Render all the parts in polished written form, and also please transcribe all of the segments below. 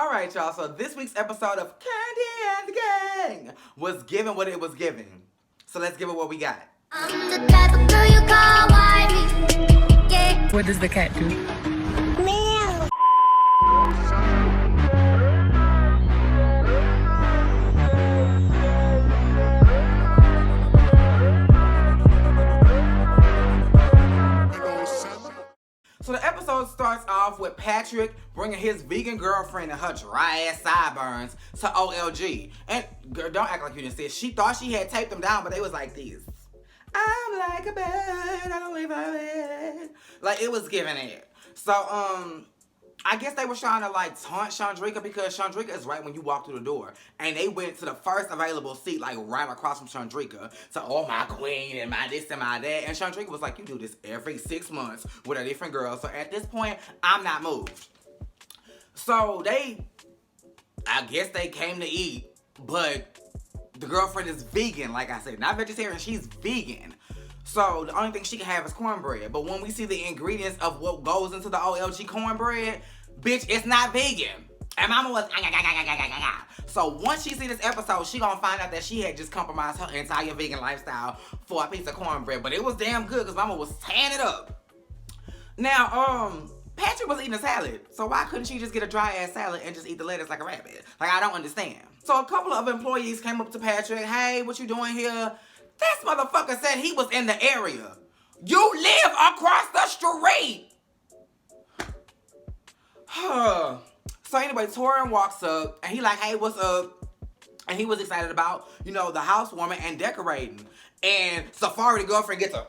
All right, y'all. So this week's episode of Kandi and the Gang was given what it was given. So let's give it what we got. I'm the type of girl you call wifey. Yeah. What does the cat do? Meow. So the episode starts off with Patrick bringing his vegan girlfriend and her dry ass sideburns to OLG. And girl, don't act like you didn't see it. She thought she had taped them down, but they was like these. I'm like a bird, I don't leave my bed. Like, it was giving it. So, I guess they were trying to, like, taunt Shawndreca because Shawndreca is right when you walk through the door. And they went to the first available seat, like, right across from Shawndreca. So, oh, my queen and my this and my that. And Shawndreca was like, you do this every 6 months with a different girl. So, at this point, I'm not moved. So, I guess they came to eat, but the girlfriend is vegan, like I said. Not vegetarian, she's vegan. So, the only thing she can have is cornbread. But when we see the ingredients of what goes into the OLG cornbread, bitch, it's not vegan. And mama was, So, once she see this episode, she gonna find out that she had just compromised her entire vegan lifestyle for a piece of cornbread. But it was damn good because mama was tearing it up. Now, Patrick was eating a salad. So, why couldn't she just get a dry-ass salad and just eat the lettuce like a rabbit? Like, I don't understand. So, a couple of employees came up to Patrick. Hey, what you doing here? This motherfucker said he was in the area. You live across the street. So anyway, Torin walks up and he like, hey, what's up? And he was excited about, the housewarming and decorating. And Safari, the girlfriend, gets a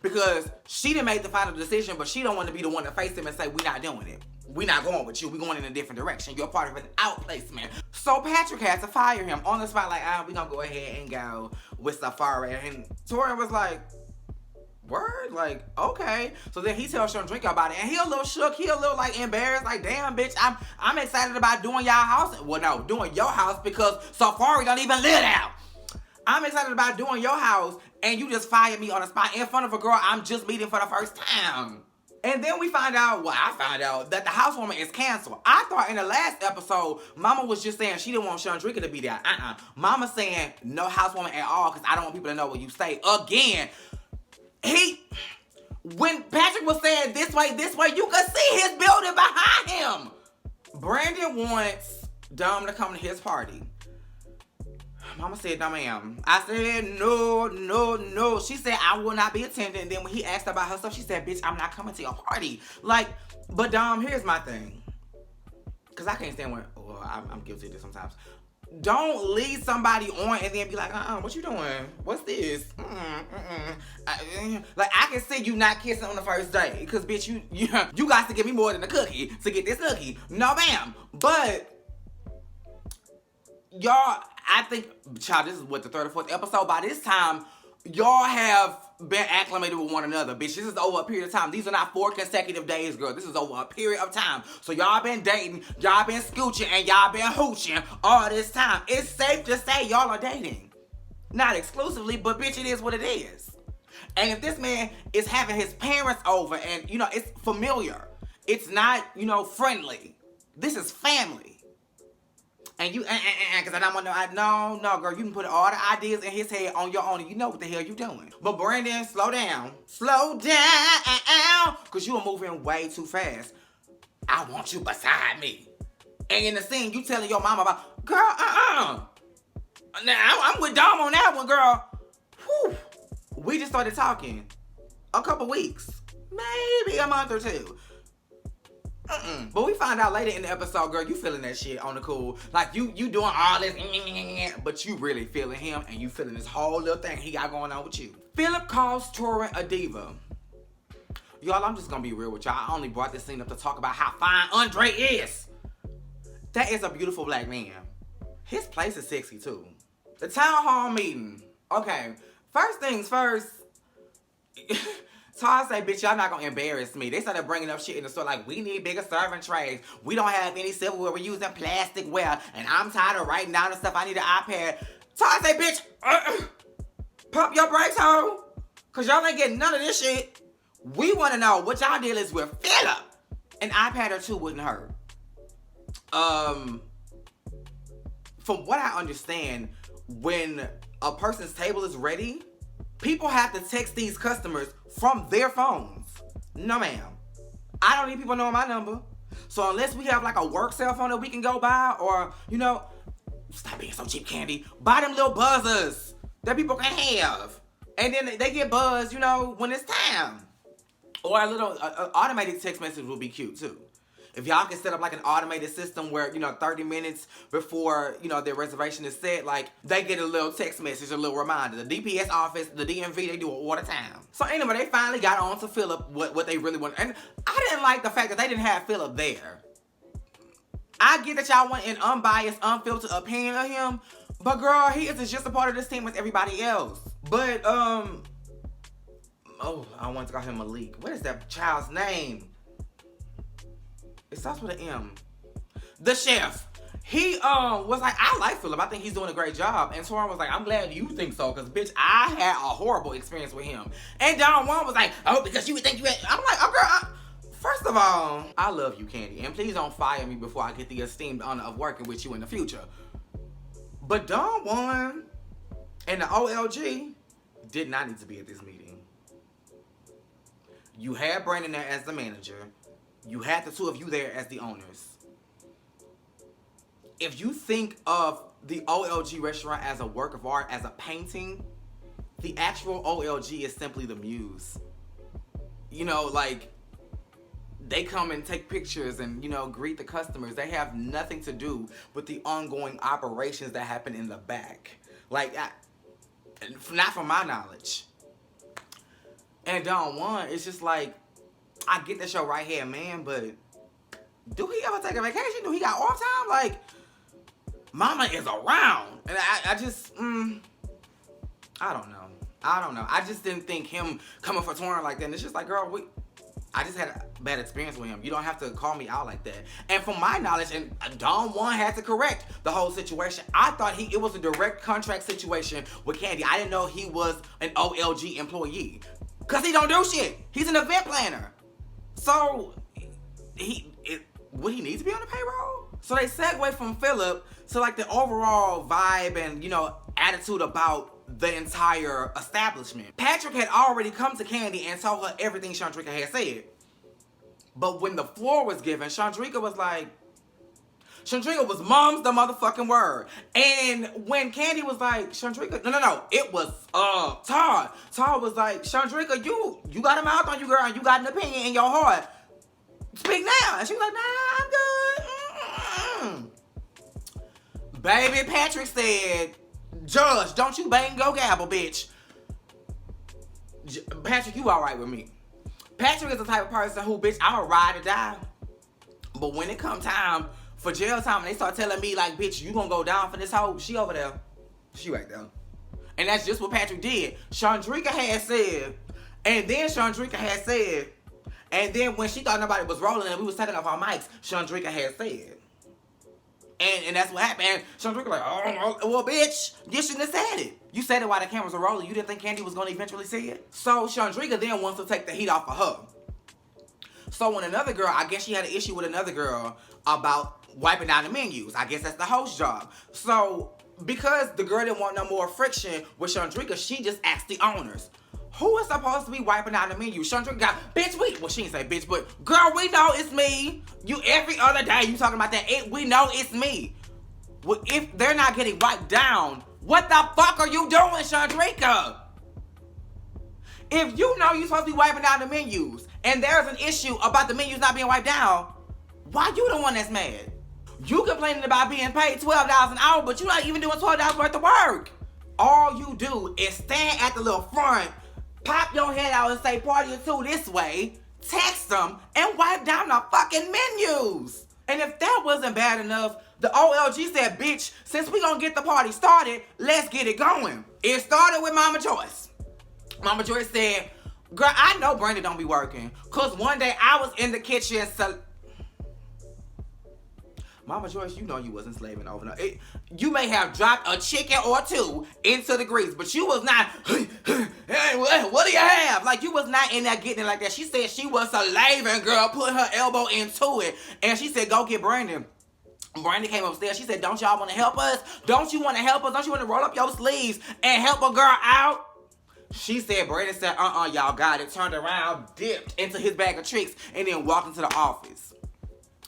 because she didn't make the final decision, but she don't want to be the one to face him and say, we not doing it. We not going with you. We going in a different direction. You're part of an outplacement. So Patrick had to fire him on the spot, like, we gonna go ahead and go with Safari. And Torin was like, word? Like, okay. So then he tells Shawndreca about it, and he a little shook. He a little, like, embarrassed. Like, damn, bitch, I'm excited about doing y'all house. Well, no, doing your house because Safari don't even live out. I'm excited about doing your house, and you just fired me on the spot in front of a girl I'm just meeting for the first time. And then I found out that the housewarming is canceled. I thought in the last episode, Mama was just saying she didn't want Shawndreca to be there. Mama saying no housewarming at all because I don't want people to know where you stay. Again, when Patrick was saying this way, you could see his building behind him. Brandon wants Dom to come to his party. Mama said, no, ma'am. I said, no. She said, I will not be attending. And then when he asked about her stuff, she said, bitch, I'm not coming to your party. Like, but Dom, here's my thing. Because I can't stand I'm guilty of this sometimes. Don't lead somebody on and then be like, what you doing? What's this? Like, I can see you not kissing on the first day. Because, bitch, you got to give me more than a cookie to get this cookie. No, ma'am. But y'all, I think, child, this is what, the third or fourth episode. By this time, y'all have been acclimated with one another, bitch. This is over a period of time. These are not 4 consecutive days, girl. This is over a period of time. So y'all been dating, y'all been scooching, and y'all been hooching all this time. It's safe to say y'all are dating. Not exclusively, but bitch, it is what it is. And if this man is having his parents over and, it's familiar. It's not, friendly. This is family. And you, because I don't want no, girl, you can put all the ideas in his head on your own and you know what the hell you doing. But Brandon, slow down, because you are moving way too fast. I want you beside me. And in the scene, you telling your mama about, girl, Now, I'm with Dom on that one, girl. Whew. We just started talking a couple weeks, maybe a month or two. But we find out later in the episode, girl, you feeling that shit on the cool. Like, you doing all this, but you really feeling him, and you feeling this whole little thing he got going on with you. Philip calls Torin a diva. Y'all, I'm just gonna be real with y'all. I only brought this scene up to talk about how fine Andre is. That is a beautiful black man. His place is sexy, too. The town hall meeting. Okay, first things first. Todd say, bitch, y'all not gonna embarrass me. They started bringing up shit in the store like, we need bigger serving trays. We don't have any silverware. We're using plasticware. And I'm tired of writing down the stuff. I need an iPad. Todd say, bitch, pump your brakes, ho. Because y'all ain't getting none of this shit. We want to know what y'all deal is with Philip. An iPad or two wouldn't hurt. from what I understand, when a person's table is ready, people have to text these customers from their phones. No, ma'am. I don't need people knowing my number. So unless we have like a work cell phone that we can go by, or, you know, stop being so cheap, Kandi. Buy them little buzzers that people can have. And then they get buzzed, you know, when it's time. Or a little automated text message will be cute too. If y'all can set up like an automated system where, you know, 30 minutes before, you know, their reservation is set, like, they get a little text message, a little reminder. The DPS office, the DMV, they do it all the time. So anyway, they finally got on to Philip what they really wanted. And I didn't like the fact that they didn't have Philip there. I get that y'all want an unbiased, unfiltered opinion of him, but girl, he is just a part of this team with everybody else. But, oh, I wanted to call him Malik. What is that child's name? It starts with an M. The chef. He was like, I like Philip. I think he's doing a great job. And Torin was like, I'm glad you think so, because bitch, I had a horrible experience with him. And Don Juan was like, oh, because you would think you had. I'm like, oh girl, first of all, I love you, Kandi. And please don't fire me before I get the esteemed honor of working with you in the future. But Don Juan and the OLG did not need to be at this meeting. You had Brandon there as the manager. You had the two of you there as the owners. If you think of the OLG restaurant as a work of art, as a painting, the actual OLG is simply the muse. You know, like, they come and take pictures and, you know, greet the customers. They have nothing to do with the ongoing operations that happen in the back. Like, not from my knowledge. And Don Juan, it's just like, I get the show right here, man, but do he ever take a vacation? Do he got off time? Like, mama is around. And I just, I don't know. I just didn't think him coming for Torin like that. And it's just like, girl, I just had a bad experience with him. You don't have to call me out like that. And from my knowledge, and Don Juan had to correct the whole situation. I thought it was a direct contract situation with Kandi. I didn't know he was an OLG employee. Because he don't do shit. He's an event planner. So, would he need to be on the payroll? So they segue from Philip to like the overall vibe and, you know, attitude about the entire establishment. Patrick had already come to Kandi and told her everything Shawndreca had said. But when the floor was given, Shawndreca was like, Shawndreca was mom's the motherfucking word. And when Kandi was like, Shawndreca, no, it was Todd. Todd was like, Shawndreca, you got a mouth on you, girl, and you got an opinion in your heart. Speak now. And she was like, nah, I'm good. Baby, Patrick said, Judge, don't you bang go gabble, bitch. Patrick, you all right with me. Patrick is the type of person who, bitch, I'm a ride or die. But when it come time for jail time and they start telling me, like, bitch, you gonna go down for this hoe, she over there. She right there. And that's just what Patrick did. Shawndreca had said, and then Shawndreca had said, and then when she thought nobody was rolling and we was taking off our mics, Shawndreca had said. And that's what happened. And Shawndreca like, oh, well, bitch, you shouldn't have said it. You said it while the cameras were rolling. You didn't think Kandi was going to eventually see it? So Shawndreca then wants to take the heat off of her. So when another girl, I guess she had an issue with another girl about wiping down the menus. I guess that's the host job. So because the girl didn't want no more friction with Shawndreca, she just asked the owners, who is supposed to be wiping down the menu? Shawndreca got, bitch, well, she didn't say bitch, but girl, we know it's me. You, every other day, you talking about that. We know it's me. Well, if they're not getting wiped down, what the fuck are you doing, Shawndreca? If you know you're supposed to be wiping down the menus, and there's an issue about the menus not being wiped down, why you the one that's mad? You complaining about being paid $12 an hour, but you're not even doing $12 worth of work. All you do is stand at the little front, pop your head out and say party or two this way, text them, and wipe down the fucking menus. And if that wasn't bad enough, the OLG said, bitch, since we gonna get the party started, let's get it going. It started with Mama Joyce. Mama Joyce said, girl, I know Brandon don't be working, cause one day I was in the kitchen, so Mama Joyce, you know you wasn't slaving over. You may have dropped a chicken or two into the grease, but you was not, hey, what do you have? Like, you was not in there getting it like that. She said she was slaving, girl, put her elbow into it. And she said, go get Brandon. Brandy came upstairs. She said, don't y'all want to help us? Don't you want to help us? Don't you want to roll up your sleeves and help a girl out? She said, Brandy said, y'all got it. Turned around, dipped into his bag of tricks, and then walked into the office.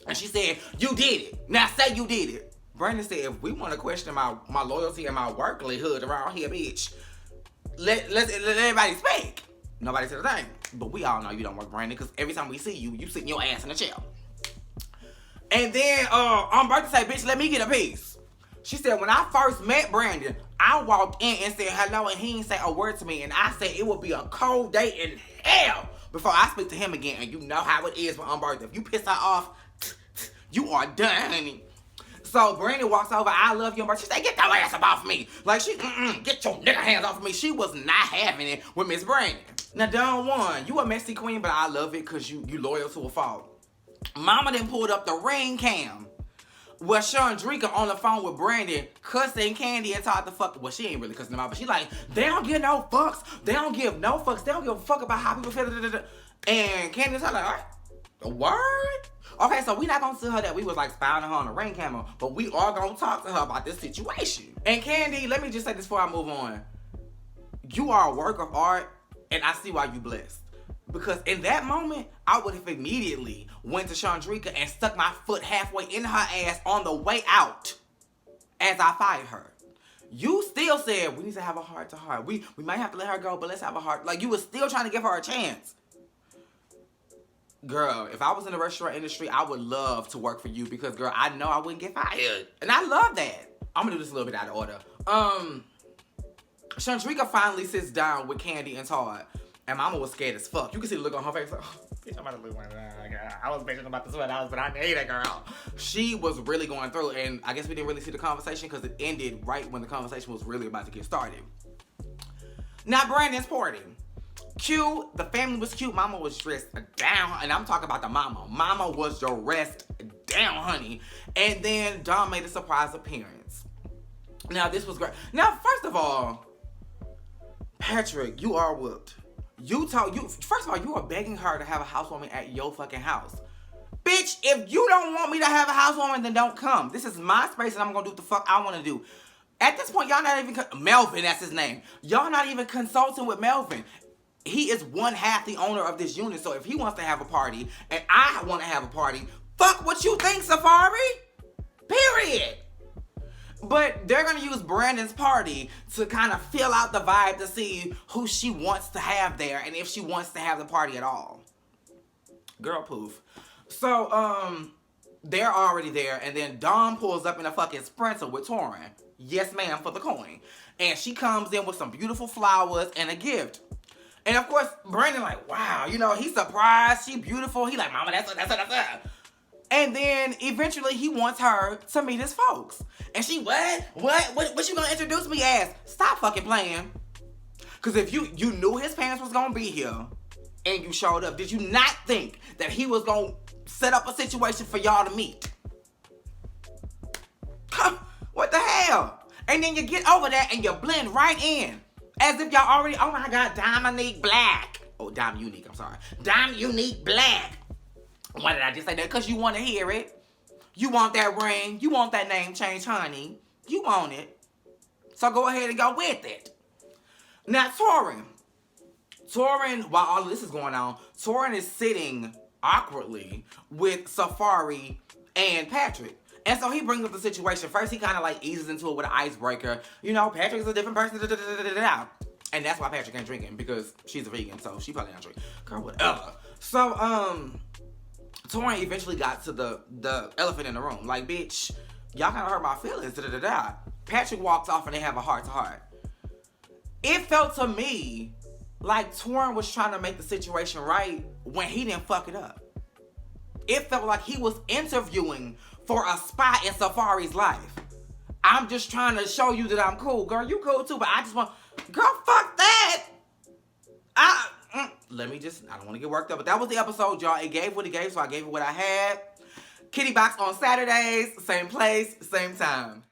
And she said, you did it. Now say you did it. Brandy said, if we want to question my loyalty and my worklyhood around here, bitch, let everybody speak. Nobody said a thing. But we all know you don't work, Brandy, because every time we see you, you sitting your ass in a chair. And then on birthday say, bitch, let me get a piece. She said, when I first met Brandon, I walked in and said hello, and he didn't say a word to me. And I said it would be a cold day in hell before I speak to him again. And you know how it is when on birthday. If you piss her off, you are done, honey. So Brandon walks over, I love you, and she said, get your ass up off me. Like, get your nigga hands off of me. She was not having it with Miss Brandon. Now, Dawn 1, you a messy queen, but I love it because you loyal to a fault. Mama then pulled up the ring cam where Shawndreca on the phone with Brandon cussing Kandi and Todd the fuck. Well, she ain't really cussing them out, but she like, they don't give no fucks. They don't give no fucks. They don't give a fuck about how people feel. And Kandi and Todd like, all right, the word? Okay, so we not gonna tell her that we was like spying on her on the ring camera, but we are gonna talk to her about this situation. And Kandi, let me just say this before I move on. You are a work of art, and I see why you blessed. Because in that moment, I would have immediately went to Shawndreca and stuck my foot halfway in her ass on the way out as I fired her. You still said, we need to have a heart-to-heart. We might have to let her go, but let's have a heart. Like, you were still trying to give her a chance. Girl, if I was in the restaurant industry, I would love to work for you because, girl, I know I wouldn't get fired. And I love that. I'm going to do this a little bit out of order. Shawndreca finally sits down with Kandi and Todd. And Mama was scared as fuck. You can see the look on her face. Like, oh, bitch, I'm about to lose my girl. I was bitching about the $12, but I need a girl. She was really going through, and I guess we didn't really see the conversation because it ended right when the conversation was really about to get started. Now, Brandon's party. Cute. The family was cute. Mama was dressed down, and I'm talking about the mama. Mama was dressed down, honey. And then Dom made a surprise appearance. Now, this was great. Now, first of all, Patrick, you are whooped. First of all, you are begging her to have a housewarming at your fucking house. Bitch, if you don't want me to have a housewarming, then don't come. This is my space and I'm gonna do what the fuck I wanna do. At this point, y'all not even, Melvin, that's his name. Y'all not even consulting with Melvin. He is one half the owner of this unit, so if he wants to have a party and I want to have a party, fuck what you think, Safari. Period. But they're going to use Brandon's party to kind of fill out the vibe to see who she wants to have there and if she wants to have the party at all. Girl poof. So, they're already there, and then Dawn pulls up in a fucking Sprinter with Torin. Yes, ma'am, for the coin. And she comes in with some beautiful flowers and a gift. And of course, Brandon like, wow, you know, he's surprised. She beautiful. He like, mama, that's. And then eventually he wants her to meet his folks. And she, what you gonna introduce me as? Stop fucking playing. Because if you knew his parents was gonna be here and you showed up, did you not think that he was gonna set up a situation for y'all to meet? What the hell? And then you get over that and you blend right in. As if y'all already, oh my God, Dominique Black. Oh, Dom Unique, I'm sorry. Dom Unique Black. Why did I just say that? Because you want to hear it. You want that ring. You want that name change, honey. You want it. So go ahead and go with it. Now, Torin, while all of this is going on, Torin is sitting awkwardly with Safari and Patrick. And so he brings up the situation. First, he kind of like eases into it with an icebreaker. You know, Patrick's a different person. And that's why Patrick ain't drinking, because she's a vegan, so she probably not drinking. Girl, whatever. So, Torin eventually got to the elephant in the room. Like, bitch, y'all kind of hurt my feelings. Patrick walks off and they have a heart-to-heart. It felt to me like Torin was trying to make the situation right when he didn't fuck it up. It felt like he was interviewing for a spot in Safari's life. I'm just trying to show you that I'm cool. Girl, you cool too, but I just want... Girl, fuck that! I don't want to get worked up, but that was the episode, y'all. It gave what it gave, so I gave it what I had. Kitty Box on Saturdays, same place, same time.